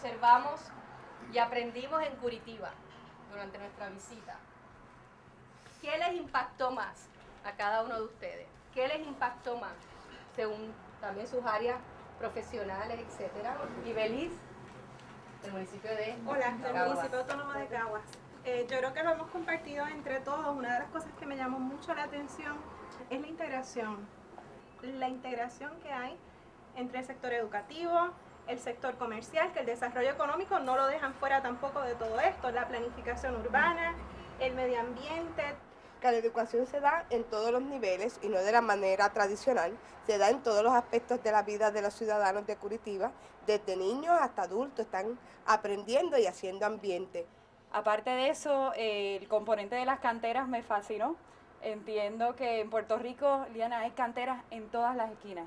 observamos y aprendimos en Curitiba durante nuestra visita. ¿Qué les impactó más a cada uno de ustedes? ¿Qué les impactó más según también sus áreas profesionales, etcétera? Y Belis, del municipio de Hola, del Caguas. municipio autónomo de Caguas. Yo creo que lo hemos compartido entre todos. Una de las cosas que me llamó mucho la atención es la integración. La integración que hay entre el sector educativo, el sector comercial, que el desarrollo económico no lo dejan fuera tampoco de todo esto, la planificación urbana, el medio ambiente. Que la educación se da en todos los niveles y no de la manera tradicional, se da en todos los aspectos de la vida de los ciudadanos de Curitiba, desde niños hasta adultos, están aprendiendo y haciendo ambiente. Aparte de eso, el componente de las canteras me fascinó. Entiendo que en Puerto Rico, Liana, hay canteras en todas las esquinas.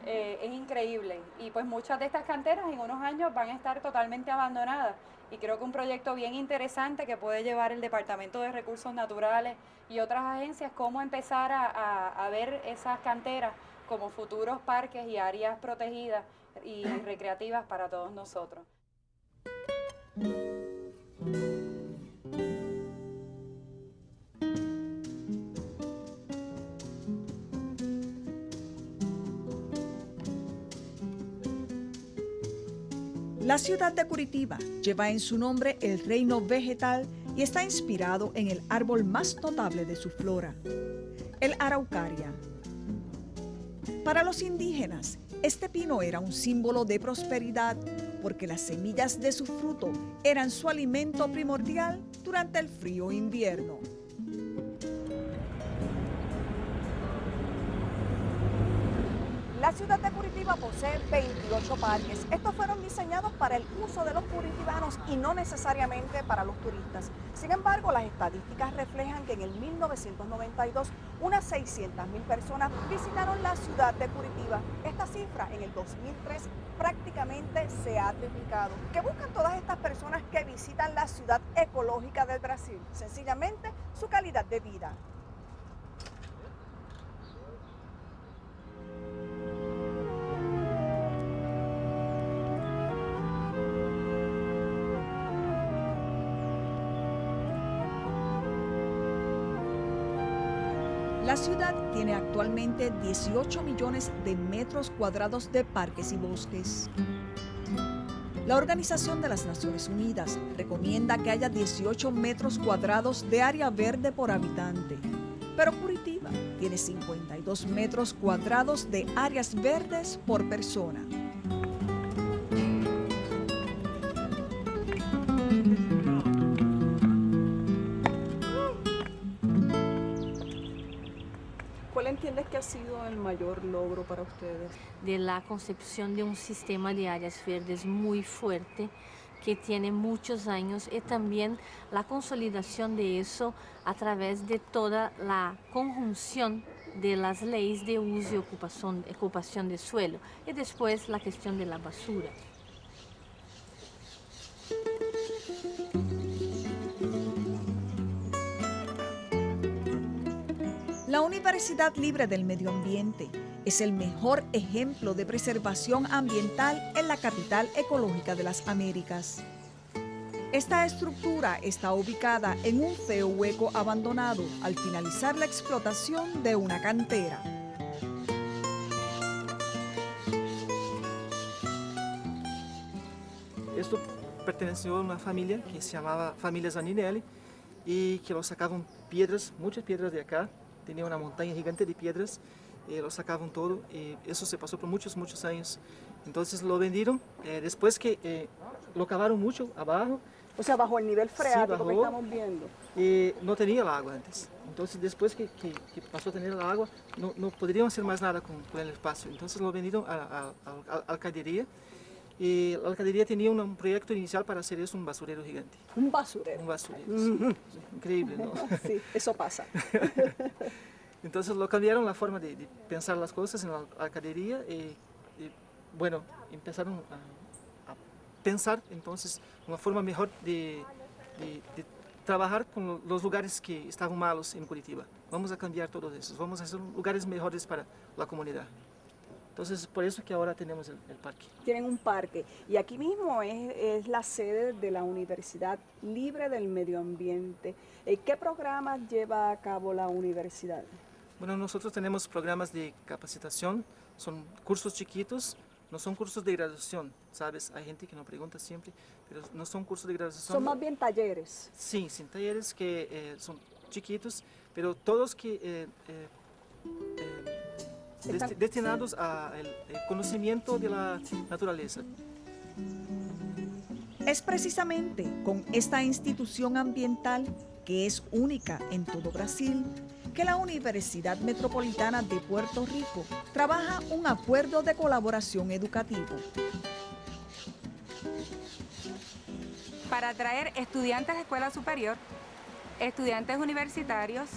Es increíble. Y pues muchas de estas canteras en unos años van a estar totalmente abandonadas. Y creo que un proyecto bien interesante que puede llevar el Departamento de Recursos Naturales y otras agencias, cómo empezar a ver esas canteras como futuros parques y áreas protegidas y recreativas para todos nosotros. La ciudad de Curitiba lleva en su nombre el reino vegetal y está inspirado en el árbol más notable de su flora, el araucaria. Para los indígenas, este pino era un símbolo de prosperidad porque las semillas de su fruto eran su alimento primordial durante el frío invierno. La ciudad de Curitiba posee 28 parques. Estos fueron diseñados para el uso de los curitibanos y no necesariamente para los turistas. Sin embargo, las estadísticas reflejan que en el 1992 unas 600.000 personas visitaron la ciudad de Curitiba. Esta cifra en el 2003 prácticamente se ha triplicado. ¿Qué buscan todas estas personas que visitan la ciudad ecológica del Brasil? Sencillamente su calidad de vida. La ciudad tiene actualmente 18 millones de metros cuadrados de parques y bosques. La Organización de las Naciones Unidas recomienda que haya 18 metros cuadrados de área verde por habitante, pero Curitiba tiene 52 metros cuadrados de áreas verdes por persona. ¿Cuál entiendes que ha sido el mayor logro para ustedes? De la concepción de un sistema de áreas verdes muy fuerte que tiene muchos años y también la consolidación de eso a través de toda la conjunción de las leyes de uso y ocupación de suelo y después la cuestión de la basura. La Universidad Libre del Medio Ambiente es el mejor ejemplo de preservación ambiental en la capital ecológica de las Américas. Esta estructura está ubicada en un feo hueco abandonado al finalizar la explotación de una cantera. Esto perteneció a una familia que se llamaba Familia Zaninelli y que lo sacaban piedras, muchas piedras de acá. Tenía una montaña gigante de piedras, lo sacaban todo y eso se pasó por muchos años. Entonces lo vendieron, después que lo cavaron mucho abajo. O sea, bajo el nivel freático sí, que estamos viendo. No tenía el agua antes. Entonces después que pasó a tener el agua, no podrían hacer más nada con el espacio. Entonces lo vendieron a la alcaldía. Y la alcaldía tenía un proyecto inicial para hacer eso, un basurero gigante. Un basurero. Un basurero, sí. Increíble, ¿no? Sí, eso pasa. Entonces lo cambiaron la forma de pensar las cosas en la alcaldía y bueno, empezaron a pensar entonces una forma mejor de trabajar con los lugares que estaban malos en Curitiba. Vamos a cambiar todos esos, vamos a hacer lugares mejores para la comunidad. Entonces, por eso que ahora tenemos el parque. Tienen un parque y aquí mismo es la sede de la Universidad Libre del Medio Ambiente. ¿Qué programas lleva a cabo la universidad? Bueno, nosotros tenemos programas de capacitación, son cursos chiquitos, no son cursos de graduación, ¿sabes? Hay gente que nos pregunta siempre, pero no son cursos de graduación. Son más bien talleres. Sí, talleres que son chiquitos, pero todos que destinados al conocimiento de la naturaleza. Es precisamente con esta institución ambiental, que es única en todo Brasil, que la Universidad Metropolitana de Puerto Rico trabaja un acuerdo de colaboración educativo. Para atraer estudiantes de escuela superior, estudiantes universitarios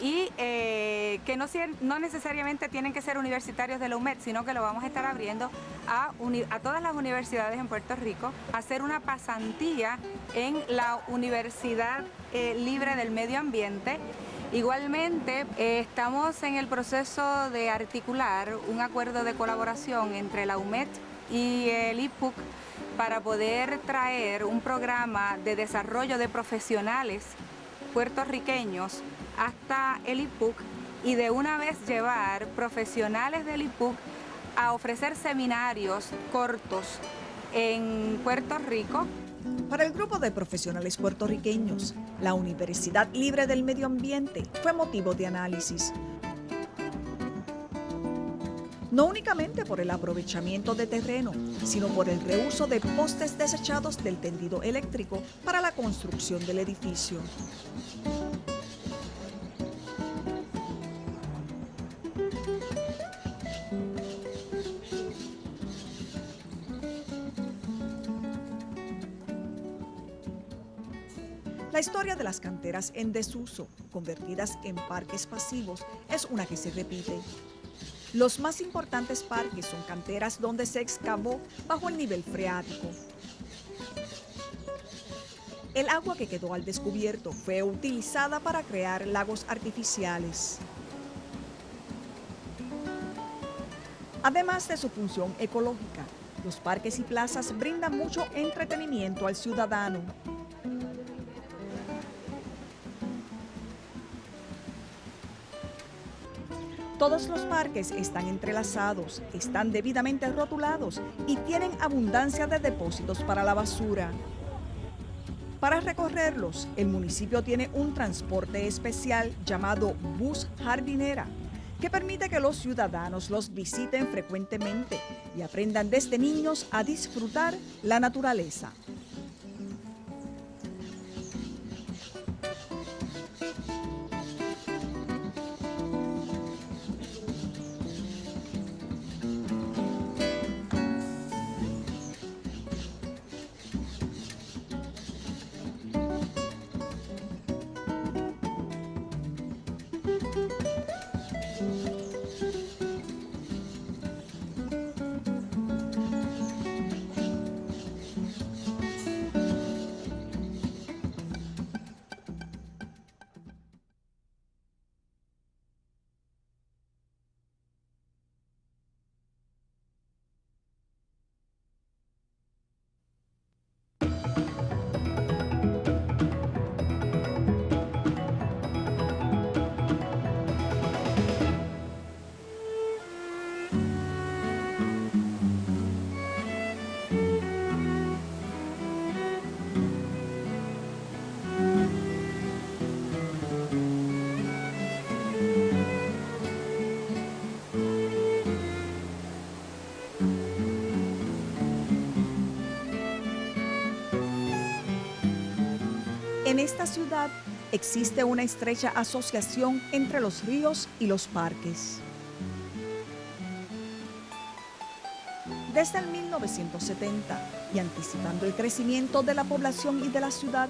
y que no necesariamente tienen que ser universitarios de la UMED, sino que lo vamos a estar abriendo a todas las universidades en Puerto Rico, a hacer una pasantía en la Universidad Libre del Medio Ambiente. Igualmente, estamos en el proceso de articular un acuerdo de colaboración entre la UMED y el IPUC para poder traer un programa de desarrollo de profesionales puertorriqueños hasta el IPUC y de una vez llevar profesionales del IPUC a ofrecer seminarios cortos en Puerto Rico. Para el grupo de profesionales puertorriqueños, la Universidad Libre del Medio Ambiente fue motivo de análisis. No únicamente por el aprovechamiento de terreno, sino por el reuso de postes desechados del tendido eléctrico para la construcción del edificio. La historia de las canteras en desuso, convertidas en parques pasivos, es una que se repite. Los más importantes parques son canteras donde se excavó bajo el nivel freático. El agua que quedó al descubierto fue utilizada para crear lagos artificiales. Además de su función ecológica, los parques y plazas brindan mucho entretenimiento al ciudadano. Todos los parques están entrelazados, están debidamente rotulados y tienen abundancia de depósitos para la basura. Para recorrerlos, el municipio tiene un transporte especial llamado Bus Jardinera, que permite que los ciudadanos los visiten frecuentemente y aprendan desde niños a disfrutar la naturaleza. En esta ciudad existe una estrecha asociación entre los ríos y los parques. Desde el 1970, y anticipando el crecimiento de la población y de la ciudad,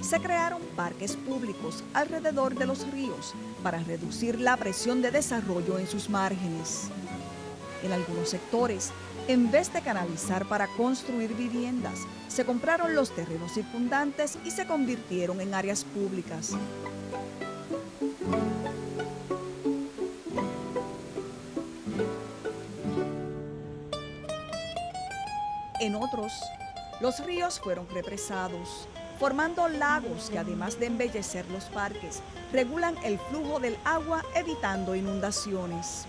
se crearon parques públicos alrededor de los ríos para reducir la presión de desarrollo en sus márgenes. En algunos sectores, en vez de canalizar para construir viviendas, se compraron los terrenos circundantes y se convirtieron en áreas públicas. otros, los ríos fueron represados, formando lagos que además de embellecer los parques, regulan el flujo del agua evitando inundaciones.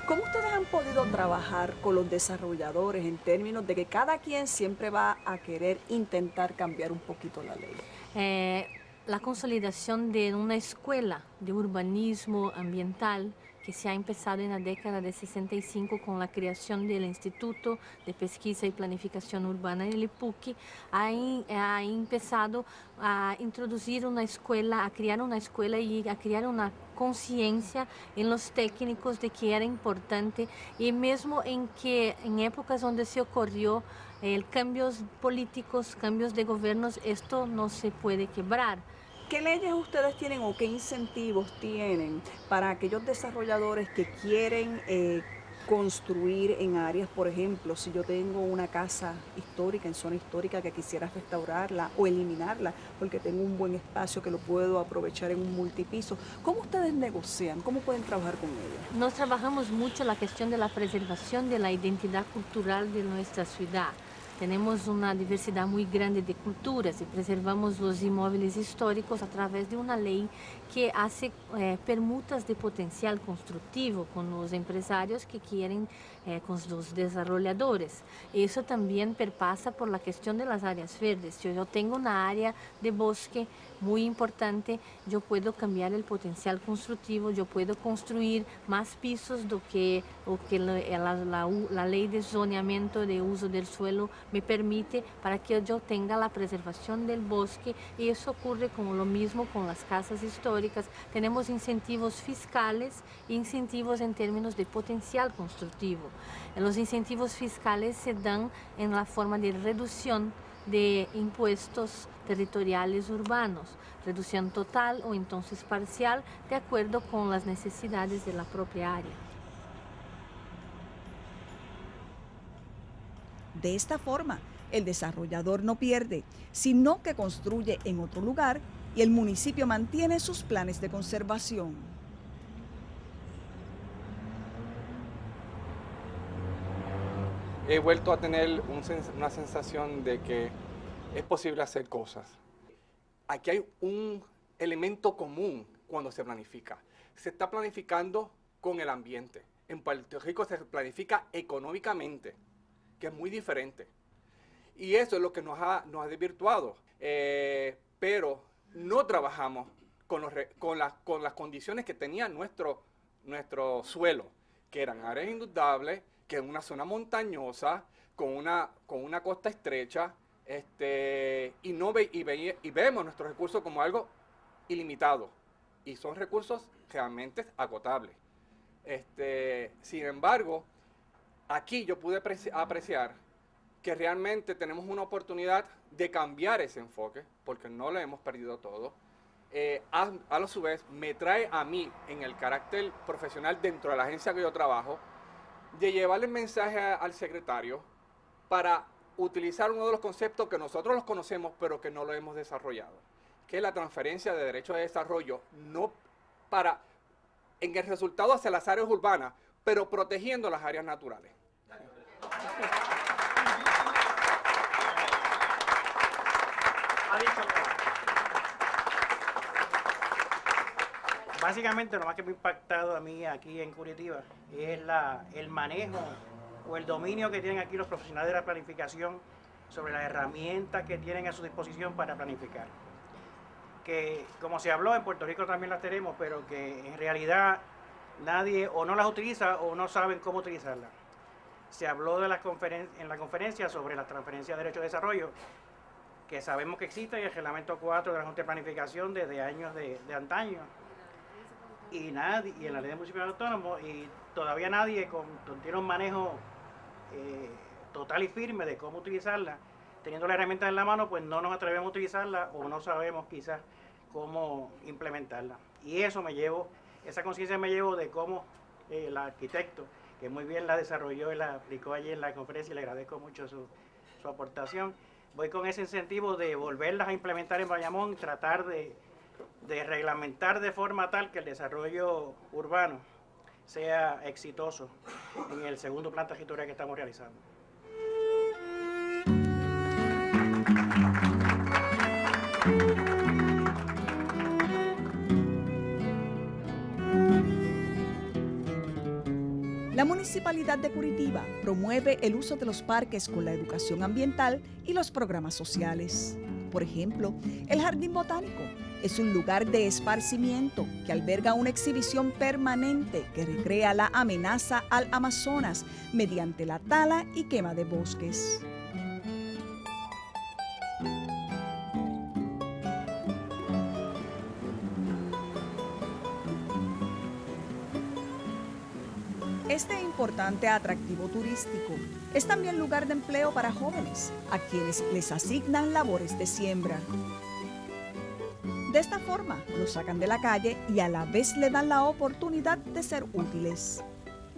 ¿Cómo ustedes han podido trabajar con los desarrolladores en términos de que cada quien siempre va a querer intentar cambiar un poquito la ley? La consolidación de una escuela de urbanismo ambiental que se ha empezado en la década de 65 con la creación del Instituto de Pesquisa y Planificación Urbana, el IPUCI, ha empezado a introducir una escuela, a crear una escuela y a crear una conciencia en los técnicos de que era importante, y mismo en épocas donde se ocurrió cambios políticos, cambios de gobiernos, esto no se puede quebrar. ¿Qué leyes ustedes tienen o qué incentivos tienen para aquellos desarrolladores que quieren construir en áreas, por ejemplo, si yo tengo una casa histórica, en zona histórica, que quisiera restaurarla o eliminarla porque tengo un buen espacio que lo puedo aprovechar en un multipiso? ¿Cómo ustedes negocian? ¿Cómo pueden trabajar con ellos? Nos trabajamos mucho la cuestión de la preservación de la identidad cultural de nuestra ciudad. Tenemos una diversidad muy grande de culturas y preservamos los inmuebles históricos a través de una ley que hace permutas de potencial constructivo con los empresarios que quieren, con los desarrolladores. Eso también perpasa por la cuestión de las áreas verdes. Si yo tengo una área de bosque muy importante, yo puedo cambiar el potencial constructivo, yo puedo construir más pisos do que la ley de zoneamiento de uso del suelo me permite, para que yo tenga la preservación del bosque. Y eso ocurre con lo mismo con las casas históricas. Tenemos incentivos fiscales e incentivos en términos de potencial constructivo. Los incentivos fiscales se dan en la forma de reducción de impuestos territoriales urbanos, reducción total o entonces parcial, de acuerdo con las necesidades de la propia área. De esta forma, el desarrollador no pierde, sino que construye en otro lugar y el municipio mantiene sus planes de conservación. He vuelto a tener una sensación de que es posible hacer cosas. Aquí hay un elemento común cuando se planifica. Se está planificando con el ambiente. En Puerto Rico se planifica económicamente, que es muy diferente. Y eso es lo que nos ha desvirtuado. Pero no trabajamos con las condiciones que tenía nuestro suelo, que eran áreas inundables, que es una zona montañosa, con una costa estrecha, y vemos nuestros recursos como algo ilimitado, y son recursos realmente agotables. Sin embargo, aquí yo pude apreciar que realmente tenemos una oportunidad de cambiar ese enfoque, porque no lo hemos perdido todo. A su vez, me trae a mí, en el carácter profesional dentro de la agencia que yo trabajo, de llevarle el mensaje al secretario para utilizar uno de los conceptos que nosotros los conocemos, pero que no lo hemos desarrollado, que es la transferencia de derechos de desarrollo, en el resultado hacia las áreas urbanas, pero protegiendo las áreas naturales. Básicamente, lo más que me ha impactado a mí aquí en Curitiba es el manejo o el dominio que tienen aquí los profesionales de la planificación sobre las herramientas que tienen a su disposición para planificar. Que, como se habló, en Puerto Rico también las tenemos, pero que en realidad nadie o no las utiliza o no saben cómo utilizarlas. Se habló en la conferencia sobre la transferencia de derechos de desarrollo, que sabemos que existe en el reglamento 4 de la Junta de Planificación desde años de antaño. Y en la ley de municipios autónomos, y todavía nadie tiene un manejo total y firme de cómo utilizarla. Teniendo la herramienta en la mano, pues no nos atrevemos a utilizarla o no sabemos quizás cómo implementarla. Y esa conciencia me llevo de cómo el arquitecto, que muy bien la desarrolló y la aplicó allí en la conferencia, y le agradezco mucho su aportación. Voy con ese incentivo de volverlas a implementar en Bayamón, tratar de de reglamentar de forma tal que el desarrollo urbano sea exitoso en el segundo plan territorial que estamos realizando. La Municipalidad de Curitiba promueve el uso de los parques con la educación ambiental y los programas sociales. Por ejemplo, el Jardín Botánico es un lugar de esparcimiento que alberga una exhibición permanente que recrea la amenaza al Amazonas mediante la tala y quema de bosques. Este importante atractivo turístico es también lugar de empleo para jóvenes, a quienes les asignan labores de siembra. De esta forma, los sacan de la calle y a la vez le dan la oportunidad de ser útiles.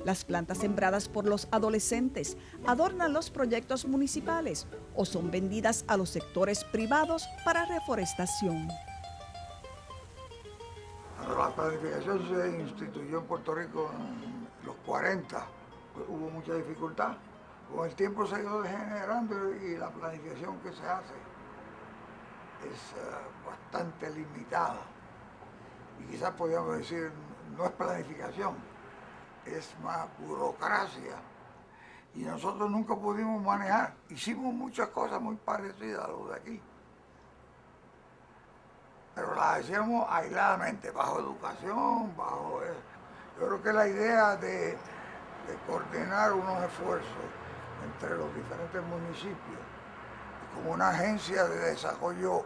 Las plantas sembradas por los adolescentes adornan los proyectos municipales o son vendidas a los sectores privados para reforestación. La planificación se instituyó en Puerto Rico en los 40, hubo mucha dificultad. Con el tiempo se ha ido degenerando y la planificación que se hace es bastante limitada. Y quizás podríamos decir, no es planificación, es más burocracia. Y nosotros nunca pudimos manejar. Hicimos muchas cosas muy parecidas a lo de aquí. Pero las hacíamos aisladamente, bajo educación, bajo eso. Yo creo que la idea de coordinar unos esfuerzos entre los diferentes municipios como una agencia de desarrollo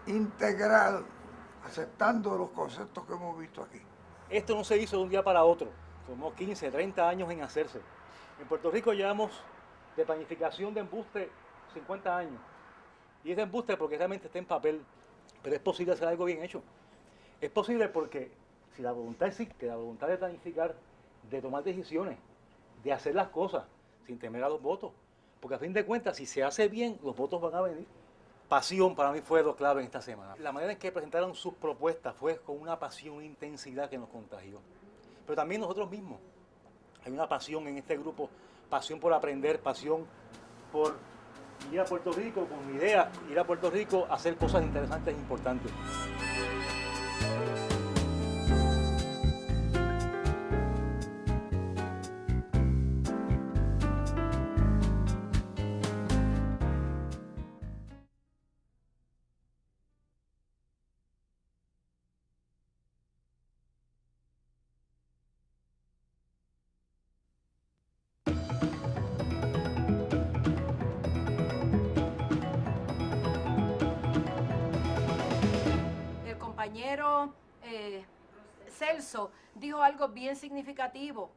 integral, aceptando los conceptos que hemos visto aquí. Esto no se hizo de un día para otro, tomó 15, 30 años en hacerse. En Puerto Rico llevamos de planificación de embuste 50 años. Y es de embuste porque realmente está en papel, pero es posible hacer algo bien hecho. Es posible porque si la voluntad existe, la voluntad de planificar, de tomar decisiones, de hacer las cosas sin temer a los votos. Porque a fin de cuentas, si se hace bien, los votos van a venir. Pasión para mí fue lo clave en esta semana. La manera en que presentaron sus propuestas fue con una pasión e intensidad que nos contagió. Pero también nosotros mismos. Hay una pasión en este grupo, pasión por aprender, pasión por ir a Puerto Rico, con mi idea, ir a Puerto Rico a hacer cosas interesantes e importantes. Compañero Celso dijo algo bien significativo.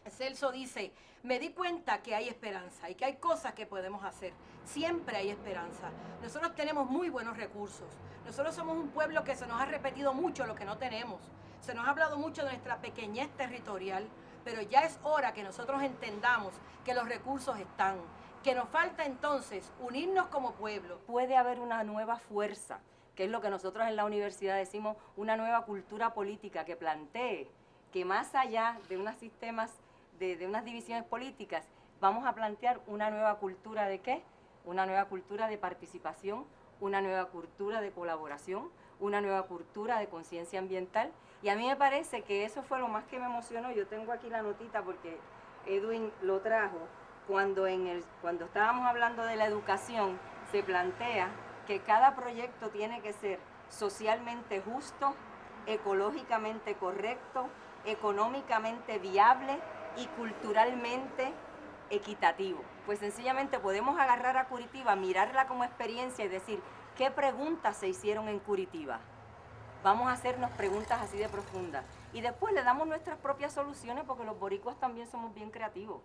Celso dice, me di cuenta que hay esperanza y que hay cosas que podemos hacer. Siempre hay esperanza. Nosotros tenemos muy buenos recursos. Nosotros somos un pueblo que se nos ha repetido mucho lo que no tenemos. Se nos ha hablado mucho de nuestra pequeñez territorial, pero ya es hora que nosotros entendamos que los recursos están, que nos falta entonces unirnos como pueblo. Puede haber una nueva fuerza, que es lo que nosotros en la universidad decimos, una nueva cultura política que plantee que más allá de unos sistemas, de unas divisiones políticas, vamos a plantear una nueva cultura ¿de qué? Una nueva cultura de participación, una nueva cultura de colaboración, una nueva cultura de conciencia ambiental. Y a mí me parece que eso fue lo más que me emocionó. Yo tengo aquí la notita porque Edwin lo trajo. Cuando estábamos hablando de la educación, se plantea que cada proyecto tiene que ser socialmente justo, ecológicamente correcto, económicamente viable y culturalmente equitativo. Pues sencillamente podemos agarrar a Curitiba, mirarla como experiencia y decir, ¿qué preguntas se hicieron en Curitiba? Vamos a hacernos preguntas así de profundas. Y después le damos nuestras propias soluciones porque los boricuas también somos bien creativos.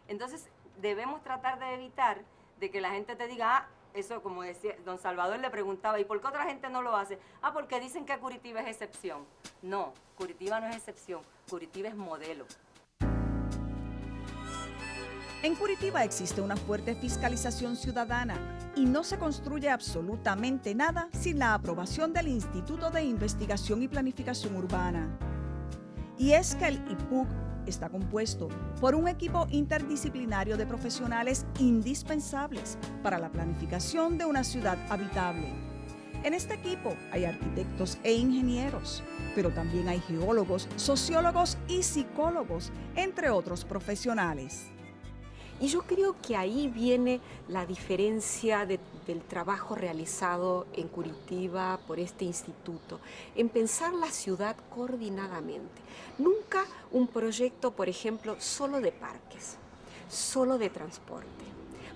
Entonces debemos tratar de evitar de que la gente te diga, eso como decía, don Salvador le preguntaba, ¿y por qué otra gente no lo hace? Porque dicen que Curitiba es excepción. No, Curitiba no es excepción, Curitiba es modelo. En Curitiba existe una fuerte fiscalización ciudadana y no se construye absolutamente nada sin la aprobación del Instituto de Investigación y Planificación Urbana. Y es que el IPUC está compuesto por un equipo interdisciplinario de profesionales indispensables para la planificación de una ciudad habitable. En este equipo hay arquitectos e ingenieros, pero también hay geólogos, sociólogos y psicólogos, entre otros profesionales. Y yo creo que ahí viene la diferencia del trabajo realizado en Curitiba por este instituto, en pensar la ciudad coordinadamente. Nunca un proyecto, por ejemplo, solo de parques, solo de transporte.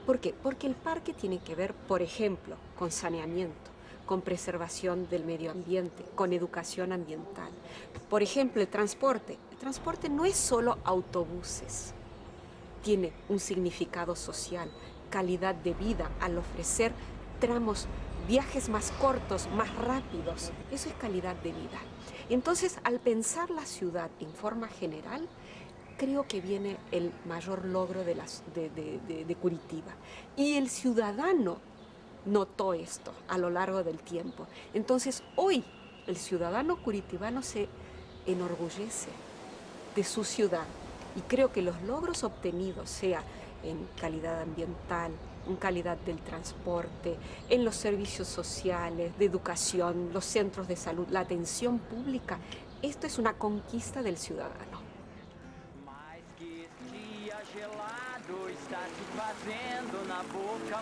¿Por qué? Porque el parque tiene que ver, por ejemplo, con saneamiento, con preservación del medio ambiente, con educación ambiental. Por ejemplo, el transporte. El transporte no es solo autobuses. Tiene un significado social, calidad de vida al ofrecer tramos, viajes más cortos, más rápidos. Eso es calidad de vida. Entonces, al pensar la ciudad en forma general, creo que viene el mayor logro de Curitiba. Y el ciudadano notó esto a lo largo del tiempo. Entonces, hoy el ciudadano curitibano se enorgullece de su ciudad. Y creo que los logros obtenidos, sea en calidad ambiental, en calidad del transporte, en los servicios sociales, de educación, los centros de salud, la atención pública, esto es una conquista del ciudadano. Está se fazendo na boca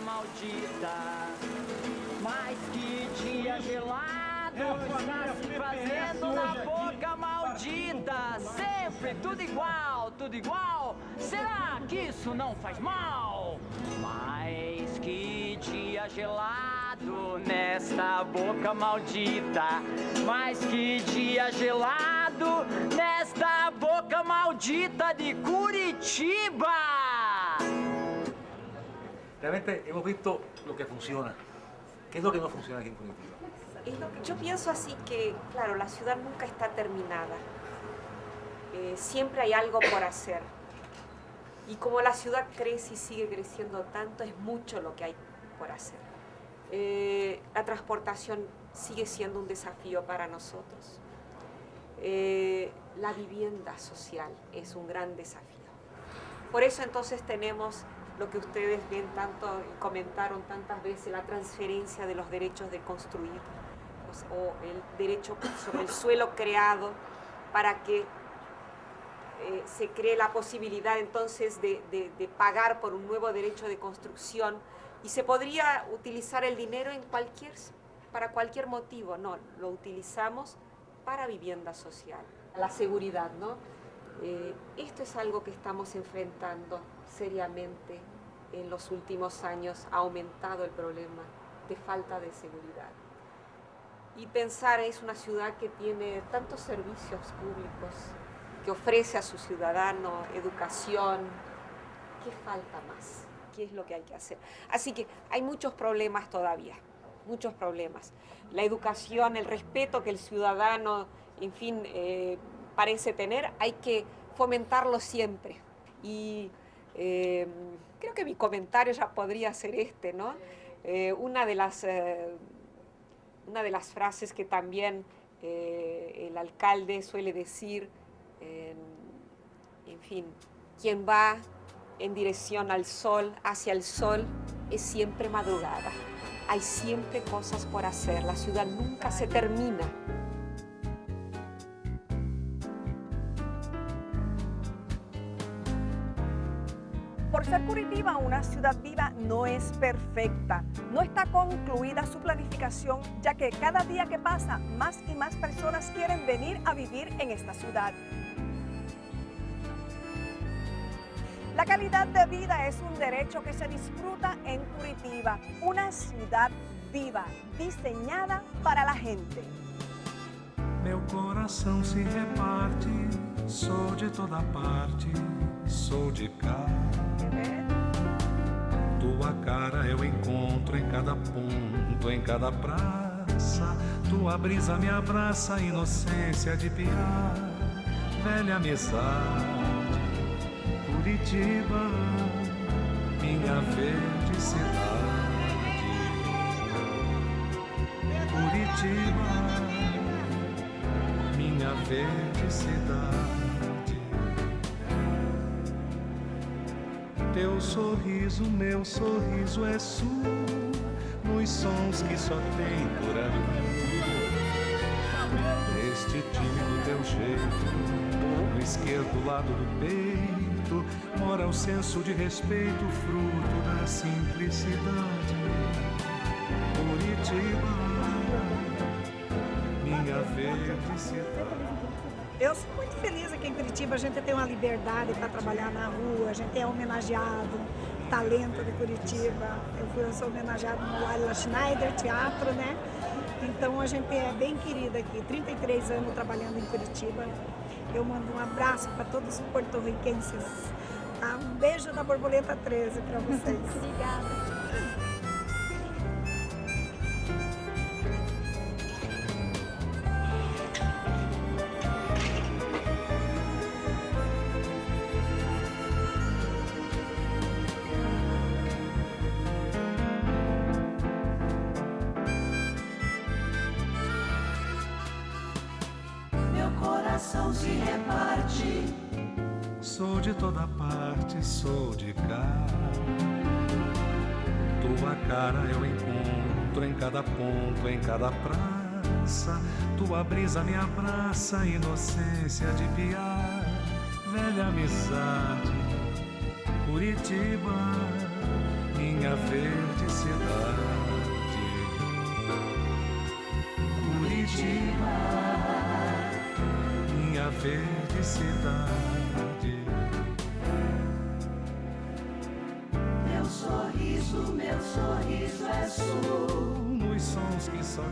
maldita. Sempre tudo igual. Será que isso não faz mal? Mas que dia gelado nesta boca maldita. Mas que dia gelado nesta boca maldita de Curitiba. Realmente hemos visto lo que funciona. ¿Qué es lo que no funciona aquí en Curitiba? Yo pienso así que, claro, la ciudad nunca está terminada. Siempre hay algo por hacer. Y como la ciudad crece y sigue creciendo tanto, es mucho lo que hay por hacer. La transportación sigue siendo un desafío para nosotros. La vivienda social es un gran desafío. Por eso entonces tenemos lo que ustedes ven tanto y comentaron tantas veces, la transferencia de los derechos de construir, o el derecho sobre el suelo creado para que se cree la posibilidad entonces de pagar por un nuevo derecho de construcción, y se podría utilizar el dinero para cualquier motivo. No, lo utilizamos para vivienda social. La seguridad, ¿no? Esto es algo que estamos enfrentando seriamente en los últimos años. Ha aumentado el problema de falta de seguridad. Y pensar, es una ciudad que tiene tantos servicios públicos, que ofrece a su ciudadano educación. ¿Qué falta más? ¿Qué es lo que hay que hacer? Así que hay muchos problemas todavía, muchos problemas. La educación, el respeto que el ciudadano, en fin, parece tener, hay que fomentarlo siempre. Y creo que mi comentario ya podría ser ¿no? Una de las frases que también el alcalde suele decir, en fin, quien va en dirección al sol, hacia el sol, es siempre madrugada. Hay siempre cosas por hacer, la ciudad nunca se termina. Por ser Curitiba una ciudad viva, no es perfecta. No está concluida su planificación, ya que cada día que pasa, más y más personas quieren venir a vivir en esta ciudad. La calidad de vida es un derecho que se disfruta en Curitiba, una ciudad viva, diseñada para la gente. Meu coração se reparte, sou de toda parte, sou de cá. Tua cara eu encontro em cada ponto, em cada praça. Tua brisa me abraça, inocência de piar, velha amizade. Curitiba, minha verde cidade. Curitiba, minha verde cidade. Teu sorriso, meu sorriso é sua, nos sons que só tem por aqui. Este tímido teu jeito, no esquerdo lado do peito, mora o senso de respeito, fruto da simplicidade. Curitiba, minha verde cidade. Eu sou muito feliz aqui em Curitiba, a gente tem uma liberdade para trabalhar na rua, a gente é homenageado, talento de Curitiba. Eu sou homenageado no Laila Schneider Teatro, né? Então a gente é bem querida aqui, 33 anos trabalhando em Curitiba. Eu mando um abraço para todos os porto-riquenses. Tá? Um beijo da Borboleta 13 para vocês. Obrigada. Se reparte. Sou de toda parte, sou de cá. Tua cara eu encontro em cada ponto, em cada praça. Tua brisa me abraça, inocência de piar. Velha amizade, Curitiba, minha verde cidade. Curitiba, minha verde cidade. Meu sorriso é sul, nos sons que só